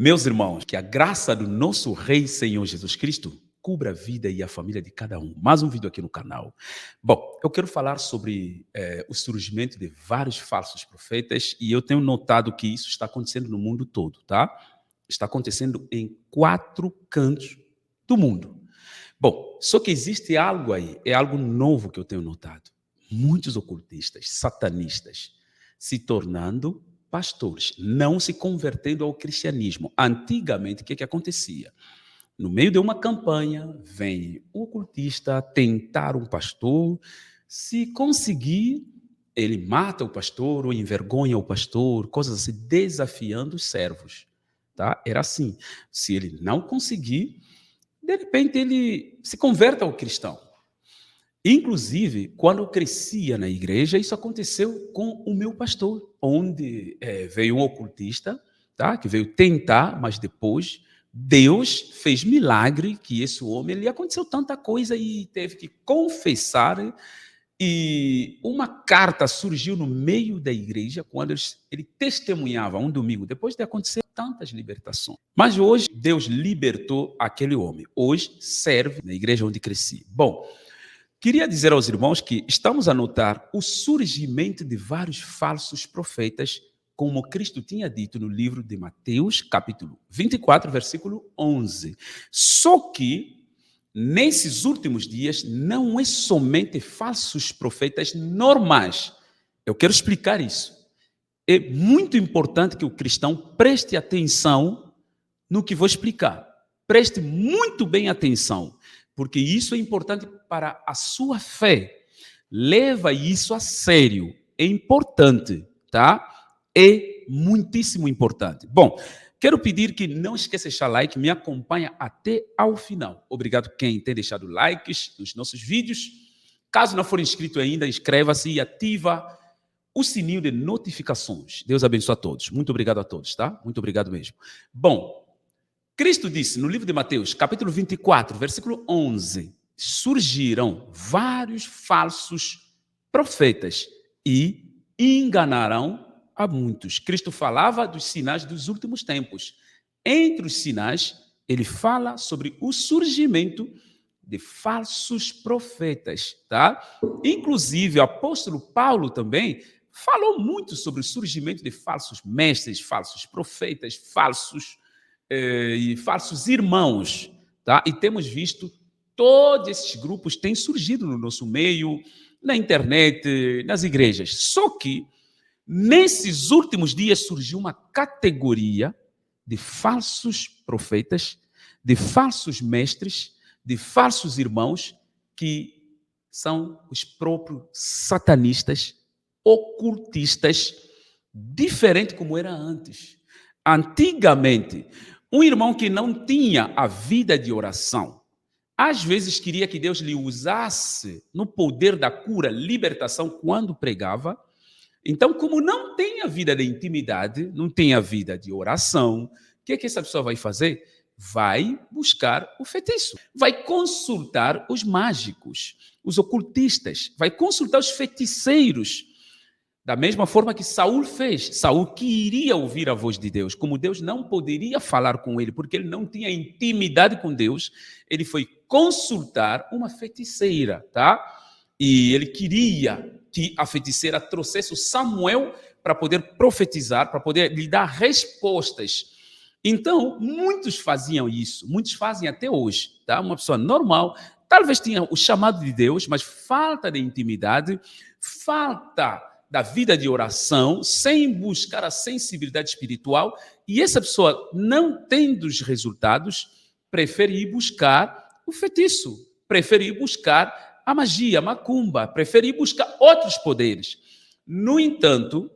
Meus irmãos, que a graça do nosso Rei Senhor Jesus Cristo cubra a vida e a família de cada um. Mais um vídeo aqui no canal. Bom, eu quero falar sobre o surgimento de vários falsos profetas e eu tenho notado que isso está acontecendo no mundo todo, tá? Está acontecendo em 4 cantos do mundo. Bom, só que existe algo aí, é algo novo que eu tenho notado. Muitos ocultistas, satanistas, se tornando pastores, não se convertendo ao cristianismo. Antigamente, o que acontecia? No meio de uma campanha, vem um ocultista tentar um pastor, se conseguir, ele mata o pastor ou envergonha o pastor, coisas assim, desafiando os servos. Tá? Era assim. Se ele não conseguir, de repente ele se converte ao cristão. Inclusive, quando eu crescia na igreja, isso aconteceu com o meu pastor, onde veio um ocultista, tá? Que veio tentar, mas depois Deus fez milagre que esse homem, ele aconteceu tanta coisa e teve que confessar, e uma carta surgiu no meio da igreja quando ele testemunhava um domingo, depois de acontecer tantas libertações. Mas hoje Deus libertou aquele homem. Hoje serve na igreja onde cresci. Bom, queria dizer aos irmãos que estamos a notar o surgimento de vários falsos profetas, como Cristo tinha dito no livro de Mateus, capítulo 24, versículo 11. Só que, nesses últimos dias, não é somente falsos profetas normais. Eu quero explicar isso. É muito importante que o cristão preste atenção no que vou explicar. Preste muito bem atenção, porque isso é importante para a sua fé. Leva isso a sério. É importante, tá? É muitíssimo importante. Bom, quero pedir que não esqueça de deixar like, me acompanha até ao final. Obrigado quem tem deixado likes nos nossos vídeos. Caso não for inscrito ainda, inscreva-se e ativa o sininho de notificações. Deus abençoe a todos. Muito obrigado a todos, tá? Muito obrigado mesmo. Bom, Cristo disse no livro de Mateus, capítulo 24, versículo 11, surgirão vários falsos profetas e enganarão a muitos. Cristo falava dos sinais dos últimos tempos. Entre os sinais, ele fala sobre o surgimento de falsos profetas, tá? Inclusive, o apóstolo Paulo também falou muito sobre o surgimento de falsos mestres, falsos profetas, falsos irmãos, tá? E temos visto todos esses grupos têm surgido no nosso meio, na internet, nas igrejas. Só que nesses últimos dias surgiu uma categoria de falsos profetas, de falsos mestres, de falsos irmãos que são os próprios satanistas, ocultistas, diferente como era antes. Antigamente, um irmão que não tinha a vida de oração, às vezes queria que Deus lhe usasse no poder da cura, libertação, quando pregava. Então, como não tem a vida de intimidade, não tem a vida de oração, o que essa pessoa vai fazer? Vai buscar o feitiço, vai consultar os mágicos, os ocultistas, vai consultar os feiticeiros. Da mesma forma que Saul fez. Saul queria ouvir a voz de Deus. Como Deus não poderia falar com ele, porque ele não tinha intimidade com Deus, ele foi consultar uma feiticeira, tá? E ele queria que a feiticeira trouxesse o Samuel para poder profetizar, para poder lhe dar respostas. Então, muitos faziam isso, muitos fazem até hoje, tá? Uma pessoa normal, talvez tenha o chamado de Deus, mas falta de intimidade, falta da vida de oração, sem buscar a sensibilidade espiritual, e essa pessoa, não tendo os resultados, prefere ir buscar o feitiço, prefere ir buscar a magia, a macumba, prefere ir buscar outros poderes. No entanto,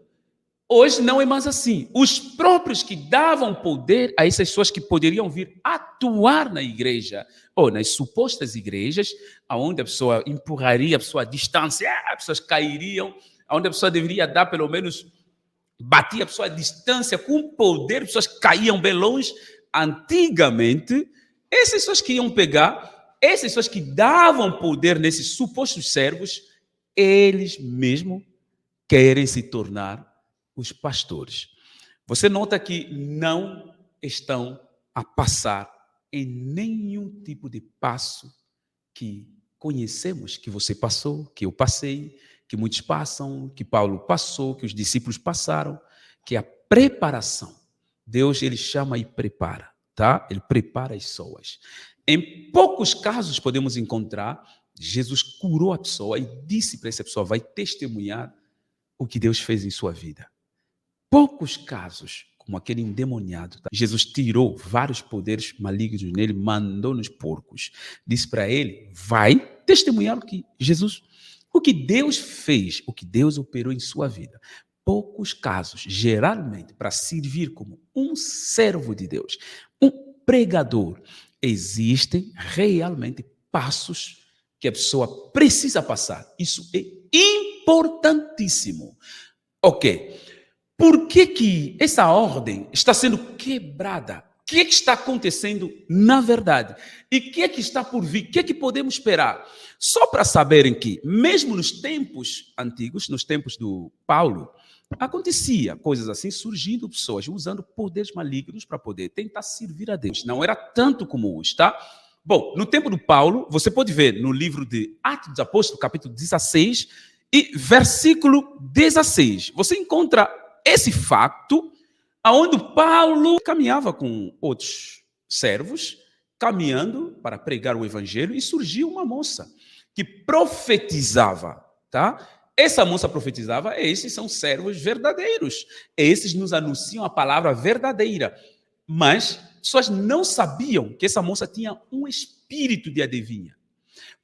hoje não é mais assim. Os próprios que davam poder a essas pessoas que poderiam vir atuar na igreja, ou nas supostas igrejas, onde a pessoa empurraria a pessoa à distância, as pessoas cairiam, onde a pessoa deveria dar pelo menos, batia a pessoa à distância com poder, as pessoas caíam bem longe. Antigamente, essas pessoas que iam pegar, essas pessoas que davam poder nesses supostos servos, eles mesmos querem se tornar os pastores. Você nota que não estão a passar em nenhum tipo de passo que conhecemos, que você passou, que eu passei, que muitos passam, que Paulo passou, que os discípulos passaram, que é a preparação. Deus, ele chama e prepara, tá? Ele prepara as pessoas. Em poucos casos podemos encontrar, Jesus curou a pessoa e disse para essa pessoa, vai testemunhar o que Deus fez em sua vida. Poucos casos, como aquele endemoniado, tá? Jesus tirou vários poderes malignos nele, mandou nos porcos. Disse para ele, vai testemunhar o que Deus fez, o que Deus operou em sua vida. Poucos casos, geralmente, para servir como um servo de Deus, um pregador, existem realmente passos que a pessoa precisa passar. Isso é importantíssimo. Ok. Por que essa ordem está sendo quebrada? O que está acontecendo na verdade? E o que está por vir? O que podemos esperar? Só para saberem que, mesmo nos tempos antigos, nos tempos do Paulo, acontecia coisas assim, surgindo pessoas usando poderes malignos para poder tentar servir a Deus. Não era tanto como hoje, tá? Bom, no tempo do Paulo, você pode ver no livro de Atos dos Apóstolos, capítulo 16 e versículo 16. Você encontra esse fato, aonde Paulo caminhava com outros servos, caminhando para pregar o evangelho, e surgiu uma moça que profetizava, tá? Essa moça profetizava, esses são servos verdadeiros, esses nos anunciam a palavra verdadeira, mas pessoas não sabiam que essa moça tinha um espírito de adivinha.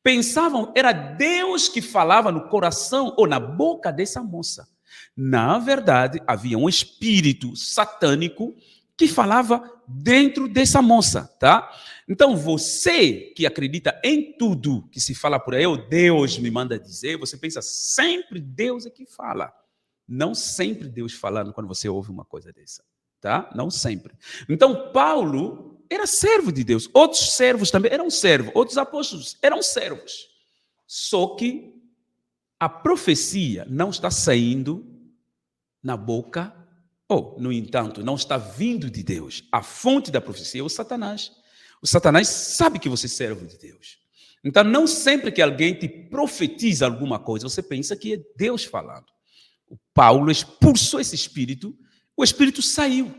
Pensavam era Deus que falava no coração ou na boca dessa moça. Na verdade, havia um espírito satânico que falava dentro dessa moça, tá? Então, você que acredita em tudo que se fala por aí, ou Deus me manda dizer, você pensa sempre Deus é que fala. Não sempre Deus falando quando você ouve uma coisa dessa, tá? Não sempre. Então, Paulo era servo de Deus. Outros servos também eram servos. Outros apóstolos eram servos. Só que a profecia não está saindo na boca, ou, no entanto, não está vindo de Deus. A fonte da profecia é o Satanás. O Satanás sabe que você é servo de Deus. Então, não sempre que alguém te profetiza alguma coisa, você pensa que é Deus falando. O Paulo expulsou esse espírito, o espírito saiu.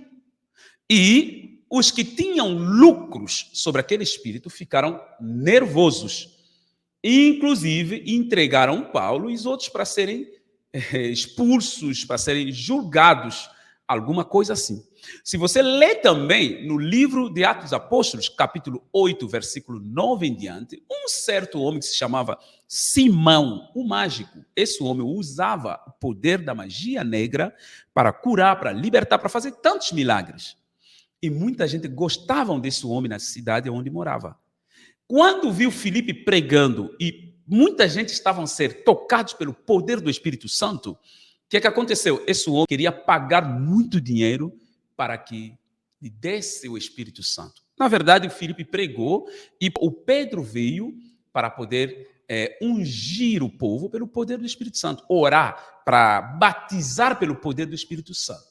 E os que tinham lucros sobre aquele espírito ficaram nervosos. Inclusive, entregaram Paulo e os outros para serem expulsos, para serem julgados, alguma coisa assim. Se você lê também no livro de Atos dos Apóstolos, capítulo 8, versículo 9 em diante, um certo homem que se chamava Simão, o mágico, esse homem usava o poder da magia negra para curar, para libertar, para fazer tantos milagres. E muita gente gostava desse homem na cidade onde morava. Quando viu Filipe pregando e muita gente estavam a ser tocados pelo poder do Espírito Santo, o que aconteceu? Esse homem queria pagar muito dinheiro para que lhe desse o Espírito Santo. Na verdade, o Filipe pregou e o Pedro veio para poder ungir o povo pelo poder do Espírito Santo, orar para batizar pelo poder do Espírito Santo.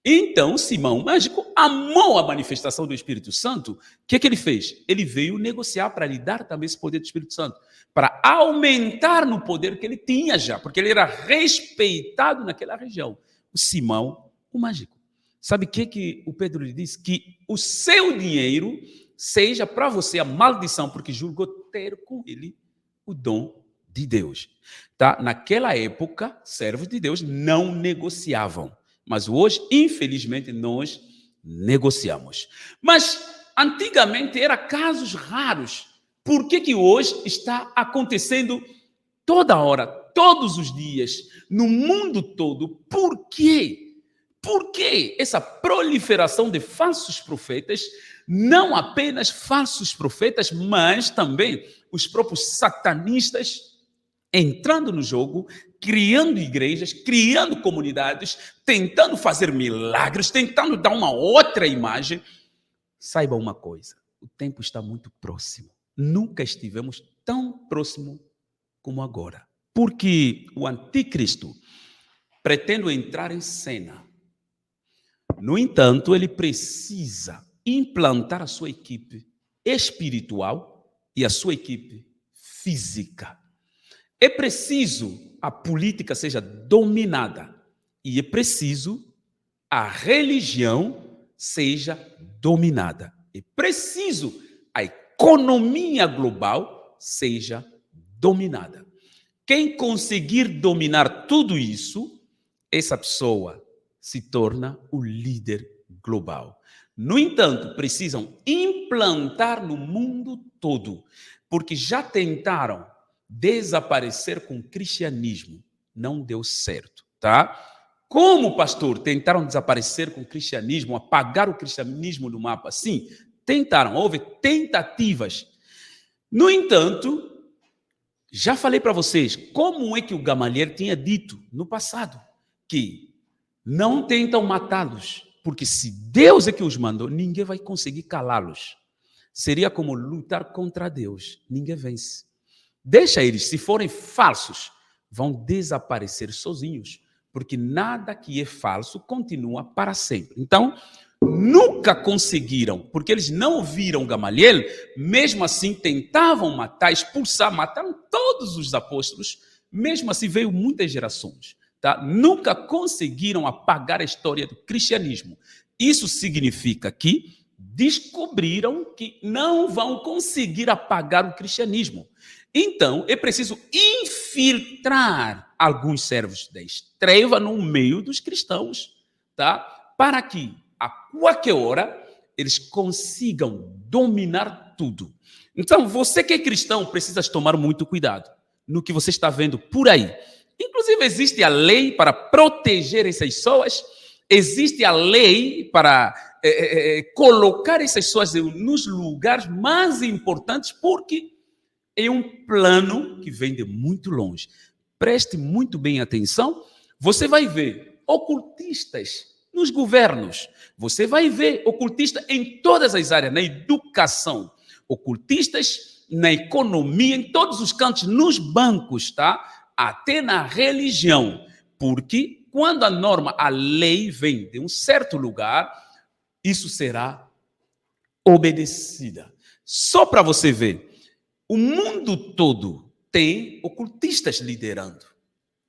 Então, Simão, mágico, amou a manifestação do Espírito Santo. O que ele fez? Ele veio negociar para lhe dar também esse poder do Espírito Santo, para aumentar no poder que ele tinha já, porque ele era respeitado naquela região. O Simão, o mágico. Sabe o que o Pedro lhe disse? Que o seu dinheiro seja para você a maldição, porque julgou ter com ele o dom de Deus. Tá? Naquela época, servos de Deus não negociavam. Mas hoje, infelizmente, nós negociamos. Mas antigamente era casos raros. Por que hoje está acontecendo toda hora, todos os dias, no mundo todo? Por quê? Por que essa proliferação de falsos profetas? Não apenas falsos profetas, mas também os próprios satanistas entrando no jogo, criando igrejas, criando comunidades, tentando fazer milagres, tentando dar uma outra imagem. Saiba uma coisa, o tempo está muito próximo. Nunca estivemos tão próximo como agora. Porque o anticristo pretende entrar em cena No entanto, ele precisa implantar a sua equipe espiritual e a sua equipe física. É preciso a política seja dominada e é preciso a religião seja dominada. É preciso a economia global seja dominada. Quem conseguir dominar tudo isso, essa pessoa se torna o líder global. No entanto, precisam implantar no mundo todo, porque já tentaram desaparecer com o cristianismo, não deu certo, tá? Como, pastor, tentaram desaparecer com o cristianismo, apagar o cristianismo do mapa? Sim, tentaram, houve tentativas. No entanto, já falei para vocês como é que o Gamaliel tinha dito no passado, que não tentam matá-los, porque se Deus é que os mandou, ninguém vai conseguir calá-los. Seria como lutar contra Deus, ninguém vence. Deixa eles, se forem falsos, vão desaparecer sozinhos, porque nada que é falso continua para sempre. Então, nunca conseguiram, porque eles não ouviram Gamaliel, mesmo assim tentavam matar, expulsar, mataram todos os apóstolos, mesmo assim veio muitas gerações. Tá? Nunca conseguiram apagar a história do cristianismo. Isso significa que descobriram que não vão conseguir apagar o cristianismo. Então, é preciso infiltrar alguns servos da treva no meio dos cristãos, tá? Para que, a qualquer hora, eles consigam dominar tudo. Então, você que é cristão, precisa tomar muito cuidado no que você está vendo por aí. Inclusive, existe a lei para proteger essas pessoas, existe a lei para colocar essas pessoas nos lugares mais importantes, porque é um plano que vem de muito longe. Preste muito bem atenção. Você vai ver ocultistas nos governos. Você vai ver ocultistas em todas as áreas, na educação. Ocultistas na economia, em todos os cantos, nos bancos, tá? Até na religião. Porque quando a norma, a lei vem de um certo lugar, isso será obedecida. Só para você ver. O mundo todo tem ocultistas liderando.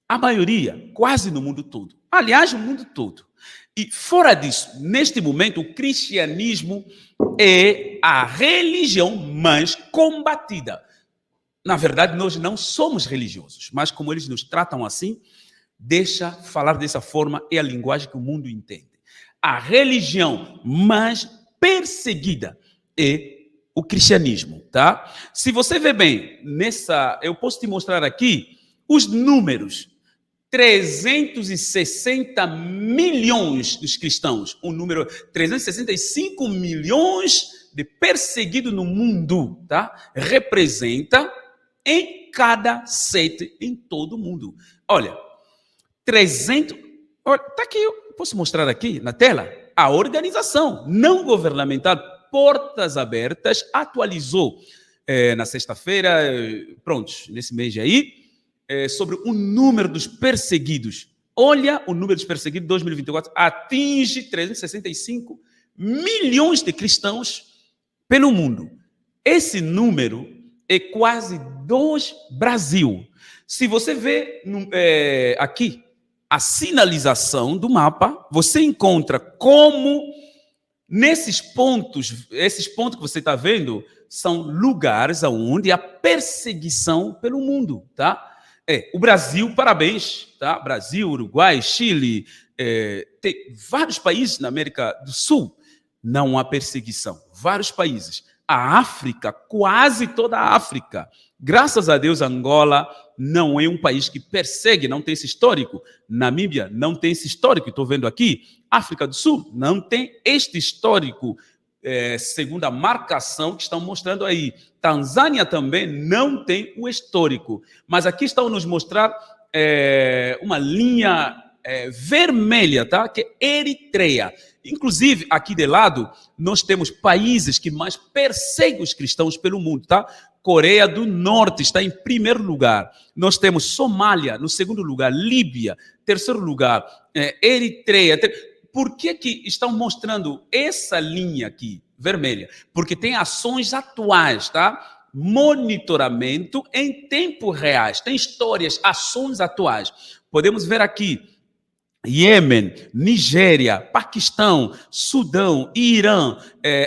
A maioria, quase no mundo todo. Aliás, no mundo todo. E fora disso, neste momento, o cristianismo é a religião mais combatida. Na verdade, nós não somos religiosos, mas como eles nos tratam assim, deixa falar dessa forma, é a linguagem que o mundo entende. A religião mais perseguida é o cristianismo, tá? Se você vê bem, eu posso te mostrar aqui os números. 360 milhões dos cristãos, o número 365 milhões de perseguidos no mundo, tá? Representa em cada 7 em todo o mundo. Olha, 300, olha, tá aqui, eu posso mostrar aqui na tela, a organização não governamental Portas Abertas atualizou na sexta-feira, nesse mês aí, sobre o número dos perseguidos. Olha, o número dos perseguidos em 2024 atinge 365 milhões de cristãos pelo mundo. Esse número é quase 2 Brasil. Se você vê aqui a sinalização do mapa, você encontra como nesses pontos, esses pontos que você está vendo, são lugares onde há perseguição pelo mundo, tá? O Brasil, parabéns, tá? Brasil, Uruguai, Chile, tem vários países na América do Sul, não há perseguição. Vários países. A África, quase toda a África. Graças a Deus, Angola não é um país que persegue, não tem esse histórico. Namíbia não tem esse histórico, estou vendo aqui. África do Sul não tem este histórico, segundo a marcação que estão mostrando aí. Tanzânia também não tem o histórico. Mas aqui estão nos mostrar uma linha vermelha, tá? Que é Eritreia. Inclusive, aqui de lado, nós temos países que mais perseguem os cristãos pelo mundo, tá? Coreia do Norte está em primeiro lugar. Nós temos Somália no segundo lugar, Líbia, terceiro lugar, Eritreia. por que estão mostrando essa linha aqui, vermelha? Porque tem ações atuais, tá? Monitoramento em tempo reais, tem histórias, ações atuais. Podemos ver aqui Iêmen, Nigéria, Paquistão, Sudão, Irã,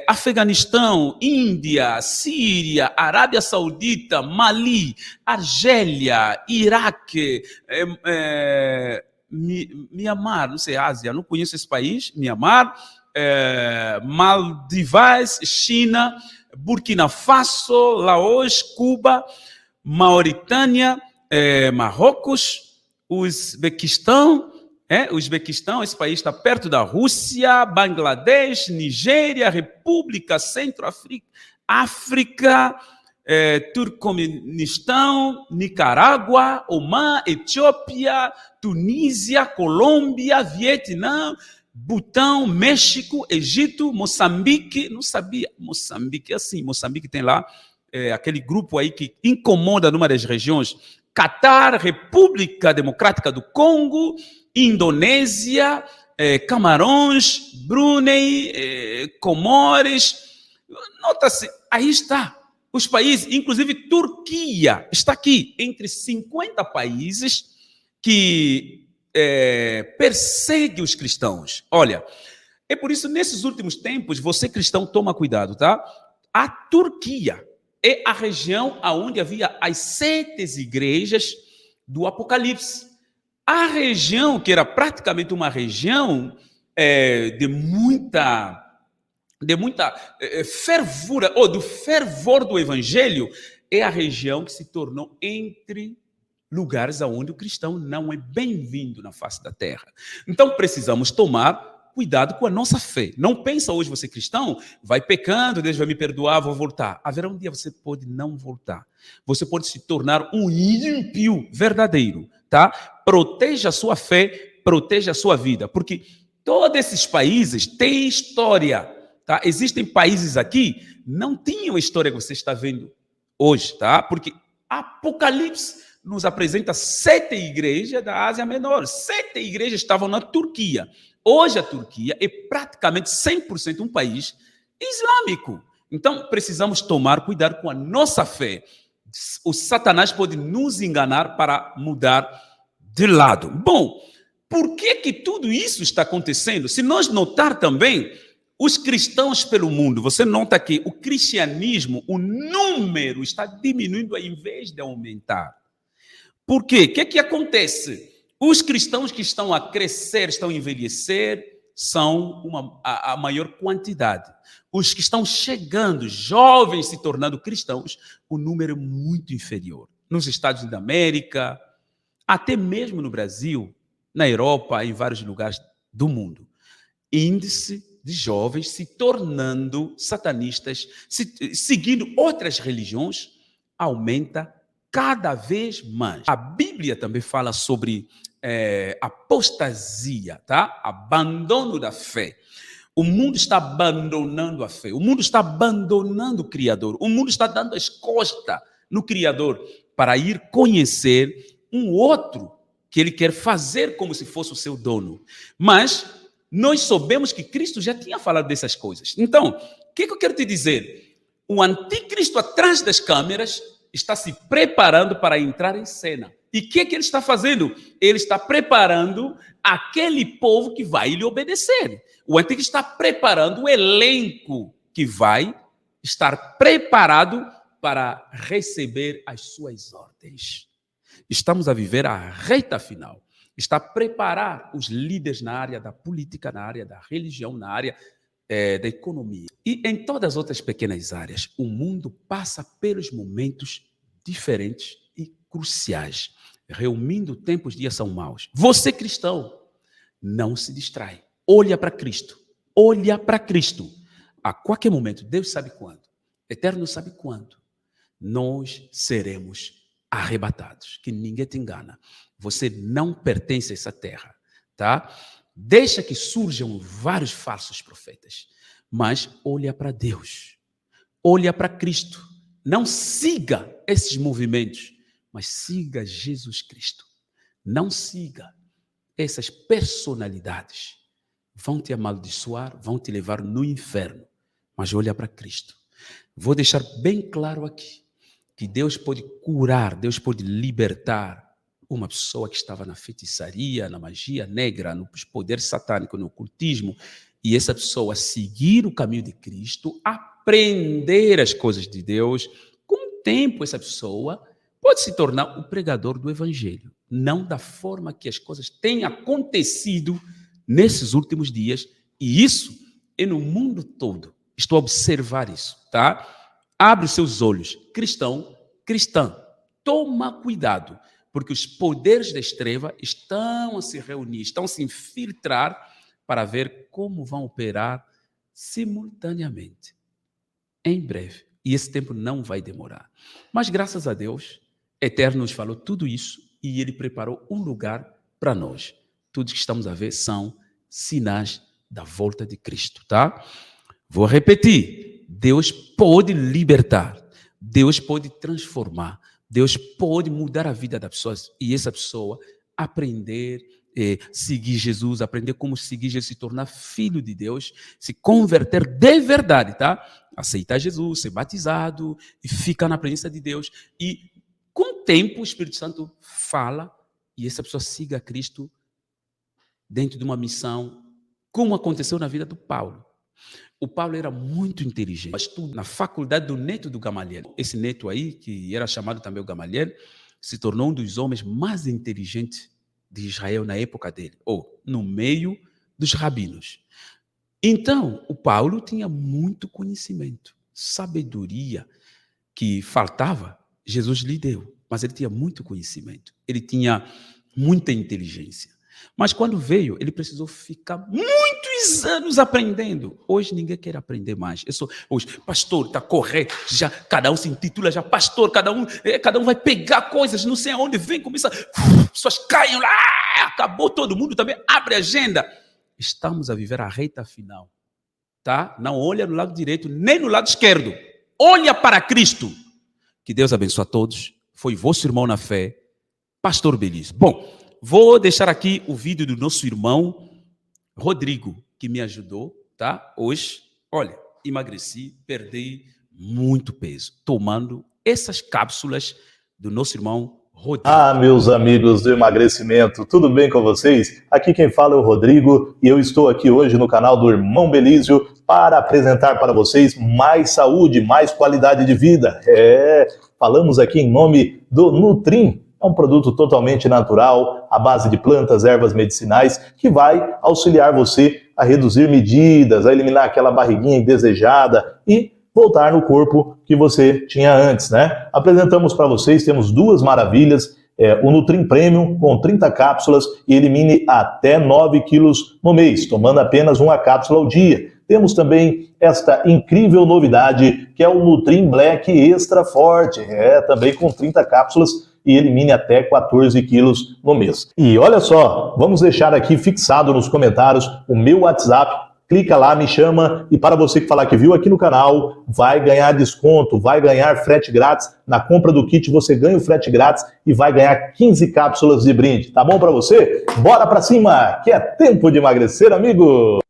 Afeganistão, Índia, Síria, Arábia Saudita, Mali, Argélia, Iraque, Mianmar, não sei, Ásia, não conheço esse país, Mianmar, Maldivas, China, Burkina Faso, Laos, Cuba, Mauritânia, Marrocos, Uzbequistão, esse país está perto da Rússia, Bangladesh, Nigéria, República Centro-África, Turcomenistão, Nicarágua, Omã, Etiópia, Tunísia, Colômbia, Vietnã, Butão, México, Egito, Moçambique. Não sabia, Moçambique é assim, Moçambique tem lá aquele grupo aí que incomoda numa das regiões, Catar, República Democrática do Congo, Indonésia, Camarões, Brunei, Comores. Nota-se, aí está, os países, inclusive Turquia, está aqui, entre 50 países que persegue os cristãos. Olha, é por isso, nesses últimos tempos, você cristão, toma cuidado, tá? A Turquia é a região onde havia as 7 igrejas do Apocalipse. A região, que era praticamente uma região de muita fervura, ou do fervor do evangelho, é a região que se tornou entre lugares onde o cristão não é bem-vindo na face da terra. Então, precisamos tomar cuidado com a nossa fé. Não pensa hoje você cristão, vai pecando, Deus vai me perdoar, vou voltar. Haverá um dia você pode não voltar. Você pode se tornar um ímpio verdadeiro, tá? Proteja a sua fé, proteja a sua vida, porque todos esses países têm história, tá? Existem países aqui não tinham a história que você está vendo hoje, tá? Porque Apocalipse nos apresenta 7 igrejas da Ásia Menor. 7 igrejas estavam na Turquia. Hoje a Turquia é praticamente 100% um país islâmico. Então precisamos tomar cuidado com a nossa fé. O Satanás pode nos enganar para mudar de lado. Bom, por que tudo isso está acontecendo? Se nós notar também, os cristãos pelo mundo, você nota que o cristianismo, o número está diminuindo ao invés de aumentar. Por quê? O que acontece? Os cristãos que estão a crescer, estão a envelhecer, são a maior quantidade. Os que estão chegando, jovens se tornando cristãos, o número é muito inferior. Nos Estados Unidos da América, até mesmo no Brasil, na Europa, em vários lugares do mundo. Índice de jovens se tornando satanistas, seguindo outras religiões, aumenta cada vez mais. A Bíblia também fala sobre apostasia, tá? Abandono da fé. O mundo está abandonando a fé. O mundo está abandonando o Criador. O mundo está dando as costas no Criador para ir conhecer um outro que ele quer fazer como se fosse o seu dono. Mas nós soubemos que Cristo já tinha falado dessas coisas. Então, o que eu quero te dizer? O anticristo atrás das câmeras está se preparando para entrar em cena. E o que ele está fazendo? Ele está preparando aquele povo que vai lhe obedecer. O anticristo está preparando o elenco que vai estar preparado para receber as suas ordens. Estamos a viver a reta final. Está a preparar os líderes na área da política, na área da religião, na área da economia. E em todas as outras pequenas áreas, o mundo passa pelos momentos diferentes e cruciais. Reunindo tempos, dias são maus. Você, cristão, não se distrai. Olha para Cristo. Olha para Cristo. A qualquer momento, Deus sabe quando, Eterno sabe quando, nós seremos arrebatados. Que ninguém te engana. Você não pertence a essa terra, tá? Deixa que surjam vários falsos profetas, mas olha para Deus, olha para Cristo. Não siga esses movimentos, mas siga Jesus Cristo. Não siga essas personalidades vão te amaldiçoar, vão te levar no inferno. Mas olha para Cristo. Vou deixar bem claro aqui que Deus pode curar, Deus pode libertar uma pessoa que estava na feitiçaria, na magia negra, no poder satânico, no ocultismo, e essa pessoa seguir o caminho de Cristo, aprender as coisas de Deus. Com o tempo, essa pessoa pode se tornar o pregador do evangelho, não da forma que as coisas têm acontecido nesses últimos dias, e isso é no mundo todo. Estou a observar isso, tá? Abre os seus olhos, cristão, cristã, toma cuidado, porque os poderes das trevas estão a se reunir, estão a se infiltrar para ver como vão operar simultaneamente, em breve. E esse tempo não vai demorar. Mas graças a Deus, Eterno nos falou tudo isso e Ele preparou um lugar para nós. Tudo que estamos a ver são sinais da volta de Cristo, tá? Vou repetir, Deus pode libertar, Deus pode transformar, Deus pode mudar a vida das pessoas e essa pessoa aprender, seguir Jesus, aprender como seguir Jesus, se tornar filho de Deus, se converter de verdade, tá? Aceitar Jesus, ser batizado e ficar na presença de Deus. E com o tempo o Espírito Santo fala e essa pessoa siga Cristo dentro de uma missão, como aconteceu na vida do Paulo. O Paulo era muito inteligente, estudou na faculdade do neto do Gamaliel. Esse neto aí, que era chamado também o Gamaliel, se tornou um dos homens mais inteligentes de Israel na época dele, ou no meio dos rabinos. Então, o Paulo tinha muito conhecimento, sabedoria que faltava, Jesus lhe deu, mas ele tinha muito conhecimento, ele tinha muita inteligência. Mas quando veio, ele precisou ficar muitos anos aprendendo. Hoje ninguém quer aprender mais. Hoje, pastor, está correto. Já, cada um se intitula já pastor, cada um vai pegar coisas, não sei aonde vem, começa, pessoas caem lá, acabou todo mundo também, abre a agenda. Estamos a viver a reta final. Tá? Não olha no lado direito, nem no lado esquerdo. Olha para Cristo. Que Deus abençoe a todos. Foi vosso irmão na fé, Pastor Belício. Bom, vou deixar aqui o vídeo do nosso irmão Rodrigo, que me ajudou, tá? Hoje, olha, emagreci, perdi muito peso, tomando essas cápsulas do nosso irmão Rodrigo. Ah, meus amigos do emagrecimento, tudo bem com vocês? Aqui quem fala é o Rodrigo e eu estou aqui hoje no canal do Irmão Belísio para apresentar para vocês mais saúde, mais qualidade de vida. Falamos aqui em nome do Nutrim. É um produto totalmente natural, à base de plantas, ervas medicinais, que vai auxiliar você a reduzir medidas, a eliminar aquela barriguinha indesejada e voltar no corpo que você tinha antes, né? Apresentamos para vocês, temos duas maravilhas, o Nutrim Premium com 30 cápsulas e elimine até 9 quilos no mês, tomando apenas uma cápsula ao dia. Temos também esta incrível novidade, que é o Nutrim Black Extra Forte, também com 30 cápsulas e elimine até 14 quilos no mês. E olha só, vamos deixar aqui fixado nos comentários o meu WhatsApp, clica lá, me chama, e para você que falar que viu aqui no canal, vai ganhar desconto, vai ganhar frete grátis, na compra do kit você ganha o frete grátis e vai ganhar 15 cápsulas de brinde, tá bom para você? Bora para cima, que é tempo de emagrecer, amigo!